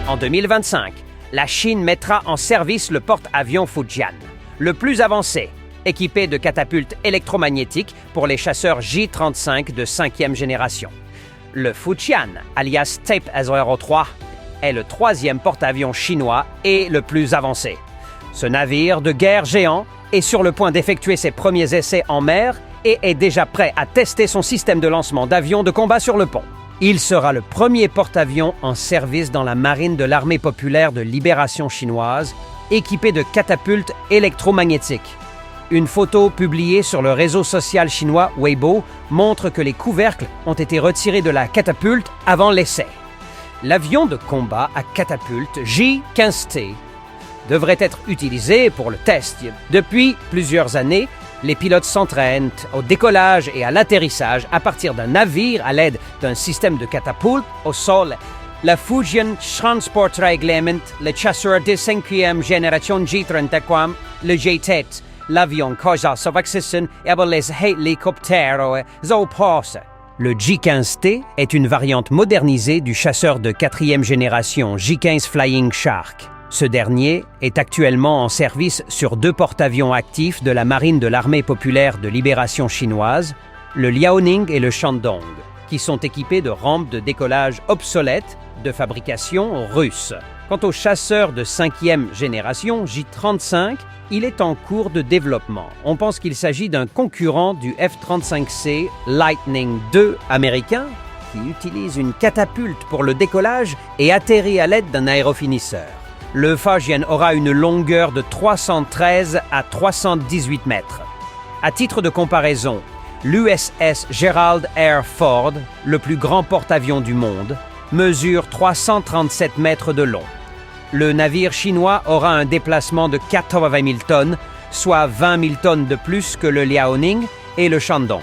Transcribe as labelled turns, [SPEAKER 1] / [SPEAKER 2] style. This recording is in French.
[SPEAKER 1] En 2025, la Chine mettra en service le porte-avions Fujian, le plus avancé, équipé de catapultes électromagnétiques pour les chasseurs J-35 de 5e génération. Le Fujian, alias Tape 03, est le 3e porte-avions chinois et le plus avancé. Ce navire de guerre géant est sur le point d'effectuer ses premiers essais en mer et est déjà prêt à tester son système de lancement d'avions de combat sur le pont. Il sera le premier porte-avions en service dans la marine de l'armée populaire de libération chinoise, équipé de catapultes électromagnétiques. Une photo publiée sur le réseau social chinois Weibo montre que les couvercles ont été retirés de la catapulte avant l'essai. L'avion de combat à catapulte J-15T devrait être utilisé pour le test. Depuis plusieurs années, les pilotes s'entraînent au décollage et à l'atterrissage à partir d'un navire à l'aide d'un système de catapulte au sol. La Fujian Transportreglement, le chasseur de 5e génération J-33, le J-TET, l'avion cosa sovaccissen et les hélicoptères au poste. Le J-15T est une variante modernisée du chasseur de 4e génération J-15 Flying Shark. Ce dernier est actuellement en service sur 2 porte-avions actifs de la marine de l'armée populaire de libération chinoise, le Liaoning et le Shandong, qui sont équipés de rampes de décollage obsolètes de fabrication russe. Quant au chasseur de 5e génération J-35, il est en cours de développement. On pense qu'il s'agit d'un concurrent du F-35C Lightning II américain qui utilise une catapulte pour le décollage et atterrit à l'aide d'un aérofinisseur. Le Fujian aura une longueur de 313 à 318 mètres. À titre de comparaison, l'USS Gerald R. Ford, le plus grand porte-avions du monde, mesure 337 mètres de long. Le navire chinois aura un déplacement de 80 000 tonnes, soit 20 000 tonnes de plus que le Liaoning et le Shandong.